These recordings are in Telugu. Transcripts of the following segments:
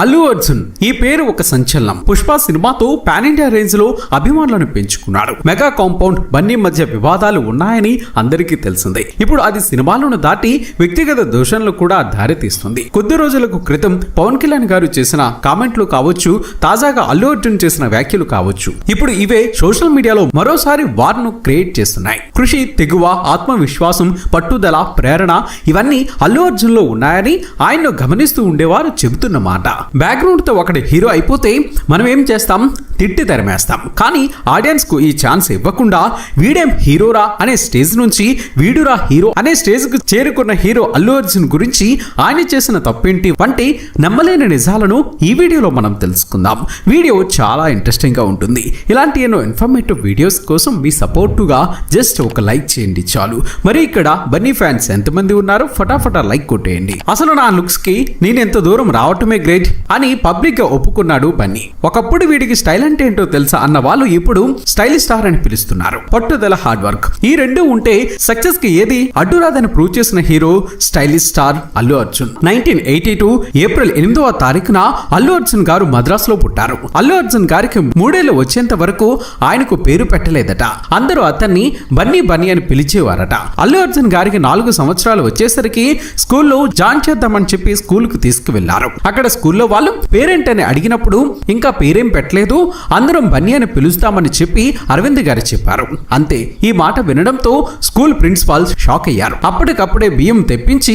అల్లు అర్జున్ ఈ పేరు ఒక సంచలనం. పుష్ప సినిమాతో పాన్ ఇండియా రేంజ్ లో అభిమానులను పెంచుకున్నాడు. మెగా కాంపౌండ్ బన్నీ మధ్య వివాదాలు ఉన్నాయని అందరికీ తెలిసిందే. ఇప్పుడు అది సినిమాలను దాటి వ్యక్తిగత దోషణలు కూడా దారితీస్తుంది. కొద్ది రోజులకు క్రితం పవన్ కళ్యాణ్ గారు చేసిన కామెంట్లు కావచ్చు, తాజాగా అల్లు అర్జున్ చేసిన వ్యాఖ్యలు కావచ్చు, ఇప్పుడు ఇవే సోషల్ మీడియాలో మరోసారి వార్ ను క్రియేట్ చేస్తున్నాయి. కృషి, తెగువ, ఆత్మవిశ్వాసం, పట్టుదల, ప్రేరణ ఇవన్నీ అల్లు అర్జున్ లో ఉన్నాయని ఆయన్ను గమనిస్తూ ఉండేవారు చెబుతున్న మాట. బ్యాక్గ్రౌండ్ తో ఒకటి హీరో అయిపోతే మనం ఏం చేస్తాం? తిట్టి తరిమేస్తాం. కానీ ఆడియన్స్ కు ఈ ఛాన్స్ ఇవ్వకుండా వీడేం హీరోరా అనే స్టేజ్ నుంచి వీడురా హీరో అనే స్టేజ్ కు చేరుకున్న హీరో అల్లు అర్జున్ గురించి ఆయన చేసిన తప్పేంటి వంటి నమ్మలేని నిజాలను ఈ వీడియోలో మనం తెలుసుకుందాం. వీడియో చాలా ఇంట్రెస్టింగ్ గా ఉంటుంది. ఇలాంటి ఎన్నో ఇన్ఫర్మేటివ్ వీడియోస్ కోసం మీ సపోర్టుగా జస్ట్ ఒక లైక్ చేయండి చాలు. మరి ఇక్కడ బన్నీ ఫ్యాన్స్ ఎంతమంది ఉన్నారో ఫటాఫటా లైక్ కొట్టేయండి. అసలు నా లుక్స్ కి నేను ఎంత దూరం రావటమే గ్రేట్ అని పబ్లిక్ గా ఒప్పుకున్నాడు బన్నీ. ఒకప్పుడు వీడికి స్టైల్ అంటే ఏంటో తెలుసా అన్న వాళ్ళు ఇప్పుడు స్టైలిష్ స్టార్ అని పిలుస్తున్నారు. పట్టుదల, హార్డ్ వర్క్ ఈ రెండు ఉంటే సక్సెస్ కి ఏది అడ్డు రాదని ప్రూవ్ చేసిన hero stylish star Allu Arjun. 1982 April 8వ తారీఖున అల్లు అర్జున్ గారు మద్రాస్ లో పుట్టారు. అల్లు అర్జున్ గారికి 3 ఏళ్లు వచ్చేంత వరకు ఆయనకు పేరు పెట్టలేదట. అందరూ అతన్ని బన్నీ బన్నీ అని పిలిచేవారట. అల్లు అర్జున్ గారికి 4 సంవత్సరాలు వచ్చేసరికి స్కూల్లో జాయిన్ చేద్దామని చెప్పి స్కూల్ కు తీసుకువెళ్లారు. అక్కడ స్కూల్లో వాళ్ళు పేరేంటని అడిగినప్పుడు ఇంకా పేరేం పెట్టలేదు, అందరం బన్నీ అని పిలుస్తామని చెప్పి అరవింద్ గారు చెప్పారు. అంతే. ఈ మాట వినడంతో స్కూల్ ప్రిన్సిపాల్ షాక్ అయ్యారు. అప్పటికప్పుడే బియ్యం తెప్పించి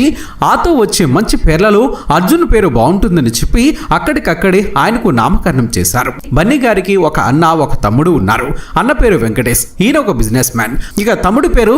ఆతో వచ్చే మంచి పేర్లలో అర్జున్ పేరు బాగుంటుందని చెప్పి అక్కడికక్కడే ఆయనకు నామకరణం చేశారు. బన్నీ గారికి ఒక అన్న, ఒక తమ్ముడు ఉన్నారు. అన్న పేరు వెంకటేష్, ఈయన ఒక బిజినెస్ మ్యాన్. ఇక తమ్ముడి పేరు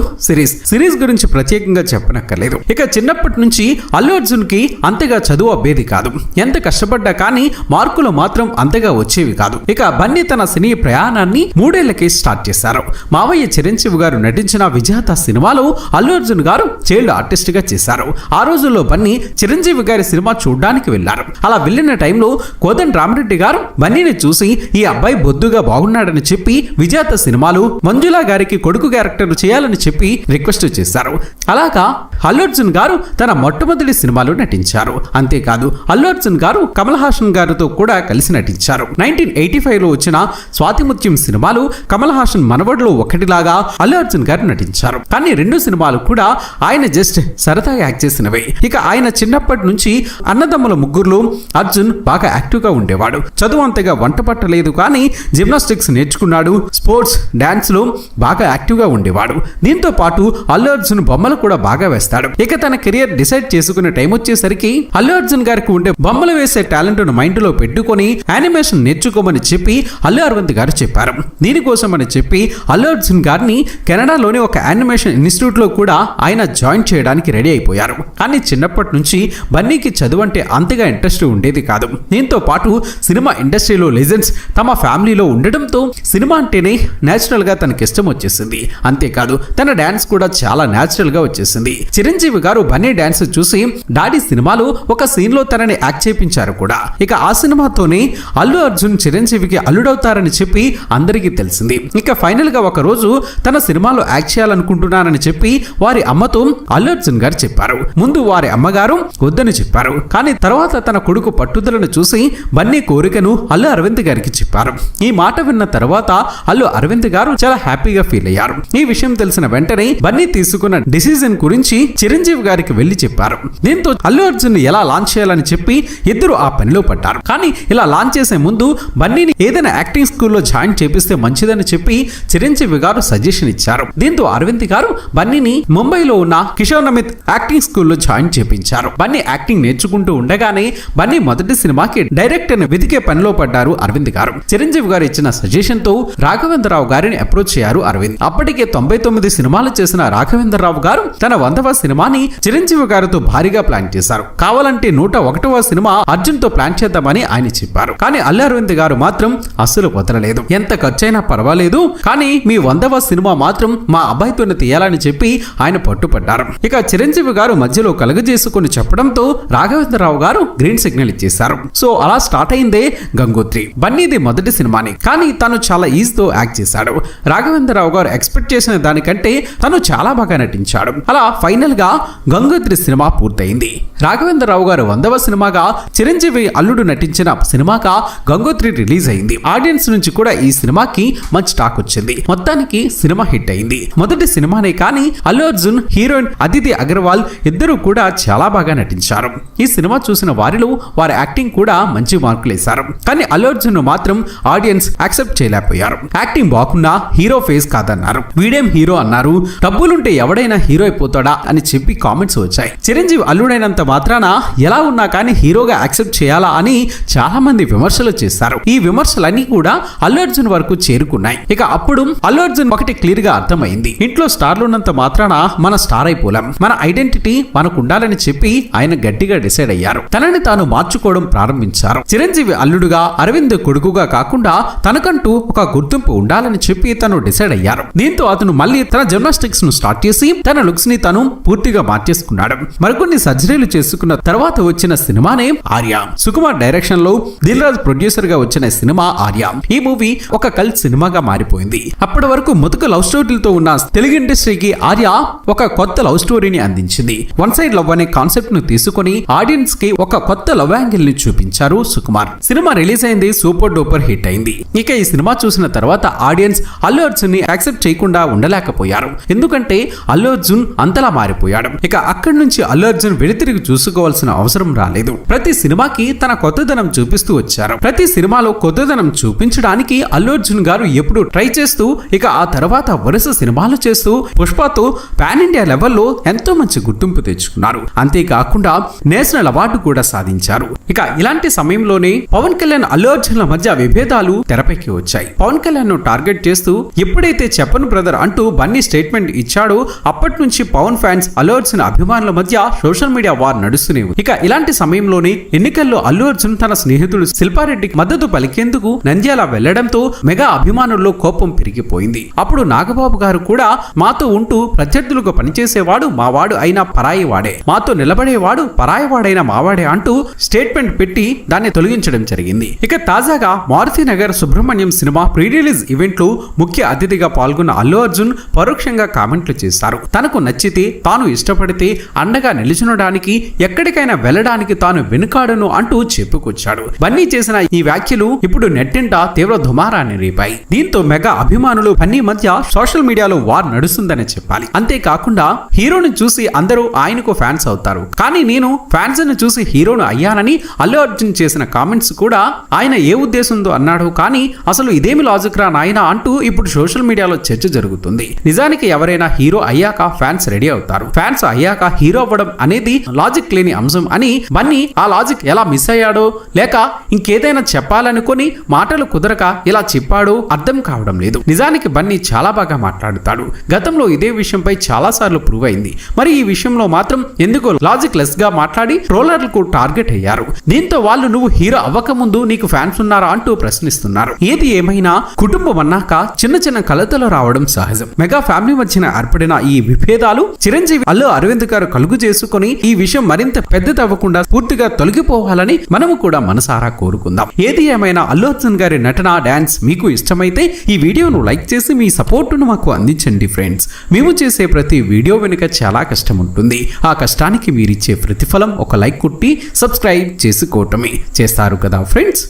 సిరీస్ గురించి ప్రత్యేకంగా చెప్పనక్కర్లేదు. ఇక చిన్నప్పటి నుంచి అల్లు అర్జున్ కి అంతగా చదువు అబ్బేది కాదు. ఎంత కష్టపడ్డా కానీ మార్కులు మాత్రం అంతగా వచ్చేవి కాదు. ఇక బన్నీ తన సినీ ప్రయాణాన్ని 3 ఏళ్లకే స్టార్ట్ చేశారు. మావయ్య చిరంజీవి గారు నటించిన విజేత సినిమాలో అల్లు అర్జున్ గారు చైల్డ్ ఆర్టిస్ట్ గా చేశారు. ఆ రోజుల్లో బన్నీ చిరంజీవి గారి సినిమా చూడడానికి వెళ్లారు. అలా వెళ్లిన టైంలో కోదండ రామరెడ్డి గారు బన్నీని చూసి ఈ అబ్బాయి బొద్దుగా బాగున్నాడని చెప్పి విజేత సినిమాలో మంజులా గారికి కొడుకు క్యారెక్టర్ చేయాలని చెప్పి రిక్వెస్ట్ చేశారు. అలాగా అల్లు అర్జున్ గారు తన మొట్టమొదటి సినిమాలో నటించారు. అంతేకాదు అల్లు అర్జున్ గారు కమల్ హాసన్ గారితో కూడా కలిసి నటించారు. 1985 లో వచ్చిన స్వాతిముత్యం సినిమాలు కమల్ హాసన్ మనవడిలో ఒకటిలాగా అల్లు అర్జున్ గారు నటించారు. కానీ 2 సినిమాలు కూడా ఆయన జస్ట్ సరదాగా యాక్ట్ చేసినవే. ఇక ఆయన చిన్నప్పటి నుంచి అన్నదమ్ముల ముగ్గురులో అర్జున్ బాగా యాక్టివ్ గా ఉండేవాడు. చదువు అంతగా వంట పట్టలేదు కానీ జిమ్నాస్టిక్స్ నేర్చుకున్నాడు. స్పోర్ట్స్, డాన్స్ లో బాగా యాక్టివ్ గా ఉండేవాడు. దీంతో పాటు అల్లు అర్జున్ బొమ్మలు కూడా బాగా వేస్తాడు. ఇక తన కెరియర్ డిసైడ్ చేసుకునే టైం వచ్చేసరికి అల్లు అర్జున్ గారికి ఉండే బొమ్మలు వేసే టాలెంట్ ను మైండ్ లో పెట్టుకొని యానిమేషన్ నేర్చుకోమని చెప్పి అల్లు అరవింద్ గారు చెప్పారు. దీనికోసం అని చెప్పి అల్లు అర్జున్ గారిని కెనడాలోని ఒక యానిమేషన్ ఇన్స్టిట్యూట్ లో కూడా ఆయన జాయిన్ చేయడానికి రెడీ అయిపోయారు. కానీ చిన్నప్పటి నుంచి బన్నీకి చదువు అంటే అంతగా ఇంట్రెస్ట్ ఉండేది కాదు. దీంతో పాటు సినిమా ఇండస్ట్రీలో లెజెండ్స్ తమ ఫ్యామిలీలో ఉండడంతో సినిమా అంటేనే నేచురల్ గా తనకి ఇష్టం వచ్చేసింది. అంతేకాదు తన డాన్స్ కూడా చాలా నేచురల్ గా వచ్చేసింది. చిరంజీవి గారు బన్నీ డాన్స్ చూసి డాడీ సినిమాలో ఒక సీన్ లో తనని యాక్ట్ చేయించారు కూడా. ఇక ఆ సినిమాతోనే అల్లు అర్జున్ చిరంజీవికి అల్లుడవుతారని చెప్పి అందరికీ తెలిసింది. ఇక ఫైనల్ గా ఒక రోజు తన సినిమాలో యాక్ట్ చేయాలనుకుంటున్నానని చెప్పి వారి అమ్మతో అల్లు అర్జున్ గారు చెప్పారు. ముందు వారి అమ్మగారు వద్దని చెప్పారు. కానీ తర్వాత తన కొడుకు పట్టుదలను చూసి బన్నీ కోరికను అల్లు అరవింద్ గారికి చెప్పారు. ఈ మాట విన్న తర్వాత అల్లు అరవింద్ గారు చాలా హ్యాపీగా ఫీల్ అయ్యారు. ఈ విషయం తెలిసిన వెంటనే బన్నీ తీసుకున్న డిసిజన్ గురించి చిరంజీవి గారికి వెళ్లి చెప్పారు. దీంతో అల్లు అర్జున్ ఎలా లాంచ్ చేయాలని చెప్పి ఇద్దరు ఆ పనిలో పడ్డారు. కానీ ఇలా లాంచ్ చేసే ముందు బన్నీని ఏదైనా యాక్టింగ్ స్కూల్లో జాయిన్ చేపిస్తే మంచిదని చెప్పి చిరంజీవి గారు సజెషన్ ఇచ్చారు. దీంతో అరవింద్ గారు బన్నీని ముంబైలో ఉన్న కిషోర్ నమిత్ యాక్టింగ్ స్కూల్లో జాయిన్ చేపించారు. బన్నీ యాక్టింగ్ నేర్చుకుంటూ ఉండగానే బన్నీ మొదటి సినిమాకి డైరెక్టర్ ని వెతికే పనిలో పడ్డారు అరవింద్ గారు. చిరంజీవి గారు ఇచ్చిన సజెషన్ తో రాఘవేంద్రరావు గారిని అప్రోచ్ అయ్యారు అరవింద్. అప్పటికే 99 సినిమాలు చేసిన రాఘవేంద్రరావు గారు తన 100వ సినిమాని చిరంజీవి గారితో భారీగా ప్లాన్ చేశారు. కావాలంటే 101వ సినిమా అర్జున్ తో ప్లాన్ చేద్దామని ఆయన చెప్పారు. కానీ అల్లు అరవింద్ గారు మాత్రం అస్సలు వదలలేదు. ఎంత ఖర్చైనా పర్వాలేదు కానీ మీ 100వ సినిమా మాత్రం మా అబ్బాయితోనే తీయాలని చెప్పి ఆయన పట్టుపడ్డారు. ఇక చిరంజీవి గారు మధ్యలో కలుగజేసుకుని చెప్పడంతో రాఘవేంద్రరావు గారు గ్రీన్ సిగ్నల్ ఇచ్చేశారు. సో అలా స్టార్ట్ అయిందే గంగోత్రి. బన్నీది మొదటి సినిమాని కానీ తను చాలా ఈజీతో యాక్ట్ చేశాడు. రాఘవేంద్రరావు గారు ఎక్స్పెక్ట్ చేసిన దానికంటే తను చాలా బాగా నటించాడు. అలా ఫైనల్ ఫైనల్ గా గంగోత్రి సినిమా పూర్తయింది. రాఘవేంద్రరావు గారు 100వ సినిమాగా, చిరంజీవి అల్లుడు నటించిన సినిమాగా గంగోత్రి రిలీజ్ అయింది. ఆడియన్స్ నుంచి కూడా ఈ సినిమాకి మంచి టాక్ వచ్చింది. మొత్తానికి సినిమా హిట్ అయింది. మొదటి సినిమానే కానీ అల్లు అర్జున్, హీరోయిన్ అదితి అగర్వాల్ ఇద్దరు కూడా చాలా బాగా నటించారు. ఈ సినిమా చూసిన వారిలో వారి యాక్టింగ్ కూడా మంచి మార్కులు వేశారు. కానీ అల్లు అర్జున్ మాత్రం ఆడియన్స్ యాక్సెప్ట్ చేయలేకపోయారు. యాక్టింగ్ బాగున్నా హీరో ఫేస్ కాదన్నారు. వీడేం హీరో అన్నారు. డబ్బులుంటే ఎవడైనా హీరో అయిపోతాడా అని చెప్పి కామెంట్స్ వచ్చాయి. చిరంజీవి అల్లుడైనంత మాత్రాన ఎలా ఉన్నా కానీ హీరోగా యాక్సెప్ట్ చేయాలా అని చాలా మంది విమర్శలు చేశారు. ఈ విమర్శలన్నీ కూడా అల్లు అర్జున్ వరకు చేరుకున్నాయి. ఇక అప్పుడు అల్లు అర్జున్ ఒకటి క్లియర్ గా అర్థమైంది. ఇంట్లో స్టార్లు ఉన్నంత మాత్రాన మన స్టార్ అయిపోలేం, మన ఐడెంటిటీ మనకు ఉండాలని చెప్పి ఆయన గట్టిగా డిసైడ్ అయ్యారు. తనని తాను మార్చుకోవడం ప్రారంభించారు. చిరంజీవి అల్లుడుగా, అరవింద్ కొడుకుగా కాకుండా తనకంటూ ఒక గుర్తింపు ఉండాలని చెప్పి తను డిసైడ్ అయ్యారు. దీంతో అతను మళ్ళీ తన జిమ్నాస్టిక్స్ ను స్టార్ట్ చేసి తన లుక్స్ ని తను పూర్తిగా మార్చేసుకున్నాడు. మరికొన్ని సర్జరీలు చేసుకున్న తర్వాత వచ్చిన సినిమానే ఆర్య. సుకుమార్ డైరెక్షన్ లో దిల్ రాజు ప్రొడ్యూసర్ గా వచ్చిన సినిమా ఆర్య. ఈ మూవీ ఒక కల్ట్ సినిమాగా మారిపోయింది. అప్పటి వరకు ముతుక లవ్ స్టోరీలతో ఉన్న తెలుగు ఇండస్ట్రీకి ఆర్య ఒక కొత్త లవ్ స్టోరీని అందించింది. వన్ సైడ్ లవ్ అనే కాన్సెప్ట్ ను తీసుకుని ఆడియన్స్ కి ఒక కొత్త లవ్ యాంగిల్ ని చూపించారు సుకుమార్. సినిమా రిలీజ్ అయింది, సూపర్ డూపర్ హిట్ అయింది. ఇక ఈ సినిమా చూసిన తర్వాత ఆడియన్స్ అల్లు అర్జున్ ని యాక్సెప్ట్ చేయకుండా ఉండలేకపోయారు. ఎందుకంటే అల్లు అర్జున్ అంతలా మారిపోయాడు. ఇక అక్కడి నుంచి అల్లు అర్జున్ వెనుతిరిగి చూసుకోవాల్సిన అవసరం రాలేదు. ప్రతి సినిమాకి తన కొత్తదనం చూపిస్తూ వచ్చారు. ప్రతి సినిమాలో కొత్తదనం చూపించడానికి అల్లు అర్జున్ గారు ఎప్పుడు ట్రై చేస్తూ, ఇక ఆ తర్వాత వరుస సినిమాలు చేస్తూ పుష్పతో పాన్ ఇండియా లెవెల్లో ఎంతో మంచి గుర్తింపు తెచ్చుకున్నారు. అంతేకాకుండా నేషనల్ అవార్డు కూడా సాధించారు. ఇక ఇలాంటి సమయంలోనే పవన్ కళ్యాణ్, అల్లు అర్జున్ల మధ్య విభేదాలు తెరపైకి వచ్చాయి. పవన్ కళ్యాణ్ ను టార్గెట్ చేస్తూ ఎప్పుడైతే చెప్పను బ్రదర్ అంటూ బన్నీ స్టేట్మెంట్ ఇచ్చాడో అప్పటి నుంచి పవన్ ఫ్యాన్స్, అల్లు అర్జున్ అభిమానుల మధ్య సోషల్ మీడియా వార్ నడుస్తూనే ఉంది. ఇక ఇలాంటి సమయంలోనే ఎన్నికల్లో అల్లు అర్జున్ తన స్నేహితుడు శిల్పారెడ్డికి మద్దతు పలికేందుకు నంద్యాల వెళ్లడంతో మెగా అభిమానుల్లో కోపం పెరిగిపోయింది. అప్పుడు నాగబాబు గారు కూడా మాతో ఉంటూ ప్రత్యర్థులుగా పనిచేసేవాడు మావాడు అయినా పరాయి వాడే, మాతో నిలబడేవాడు పరాయి వాడైన మావాడే అంటూ స్టేట్మెంట్ పెట్టి దాన్ని తొలగించడం జరిగింది. ఇక తాజాగా Maruthi Nagar Subrahmanyam cinema pre release event లో ముఖ్య అతిథిగా పాల్గొన్న అల్లు అర్జున్ పరోక్షంగా కామెంట్లు చేశారు. తనకు నచ్చితే, తాను ఇష్టపడితే అండగా నిలిచునడానికి, ఎక్కడికైనా వెళ్ళడానికి తాను వెనుకాడను అంటూ చెప్పుకొచ్చాడు. బన్నీ చేసిన ఈ వ్యాఖ్యలు ఇప్పుడు నెట్టింట తీవ్ర దుమారాన్ని రేపాయి. దీంతో మెగా అభిమానులు బన్నీ మధ్య సోషల్ మీడియాలో వార్ నడుస్తుందని చెప్పాలి. అంతేకాకుండా హీరోని చూసి అందరూ ఆయనకు ఫ్యాన్స్ అవుతారు, కానీ నేను ఫ్యాన్స్ ని చూసి హీరోను అయ్యానని అల్లు అర్జున్ చేసిన కామెంట్స్ కూడా ఆయన ఏ ఉద్దేశంతో అన్నాడు, కానీ అసలు ఇదేమి లాజిక్ రా నాయనా అంటూ ఇప్పుడు సోషల్ మీడియాలో చర్చ జరుగుతుంది. నిజానికి ఎవరైనా హీరో అయ్యాక ఫ్యాన్స్ రెడీ అవుతారు, ఫ్యాన్స్ అయ్యాక హీరో అవ్వడం అనేది లాజిక్ లేని అంశం అని బన్నీ ఆ లాజిక్ ఎలా మిస్ అయ్యాడో, లేక ఇంకేదైనా చెప్పాలనుకొని మాటలు కుదరక ఇలా చెప్పాడో అర్థం కావడం లేదు. నిజానికి బన్నీ చాలా బాగా మాట్లాడుతాడు. గతంలో ఇదే విషయంపై చాలా సార్లు ప్రూవ్ అయింది. మరి ఈ విషయంలో మాత్రం ఎందుకో లాజిక్ లెస్ గా మాట్లాడి ట్రోలర్లకు టార్గెట్ అయ్యారు. దీంతో వాళ్ళు నువ్వు హీరో అవ్వకముందు నీకు ఫ్యాన్స్ ఉన్నారా అంటూ ప్రశ్నిస్తున్నారు. ఏది ఏమైనా కుటుంబం అన్నాక చిన్న చిన్న కలతలు రావడం సహజం. మెగా ఫ్యామిలీ మధ్యన ఏర్పడిన ఈ విభేదాలు చిరంజీవి, అల్లు అరవింద్ గారు కలుగు చేసుకుని ఈ విషయం మరింత పెద్దదవ్వకుండా పూర్తిగా తొలగిపోవాలని మనము కూడా మనసారా కోరుకుందాం. ఏది ఏమైనా అల్లు అర్జున్ గారి నటన, డాన్స్ మీకు ఇష్టమైతే ఈ వీడియోను లైక్ చేసి మీ సపోర్టును మాకు అందించండి ఫ్రెండ్స్. మేము చేసే ప్రతి వీడియో వెనుక చాలా కష్టం ఉంటుంది. ఆ కష్టానికి మీరిచ్చే ప్రతిఫలం ఒక లైక్ కొట్టి సబ్స్క్రైబ్ చేసుకోవటమే. చేస్తారు కదా ఫ్రెండ్స్.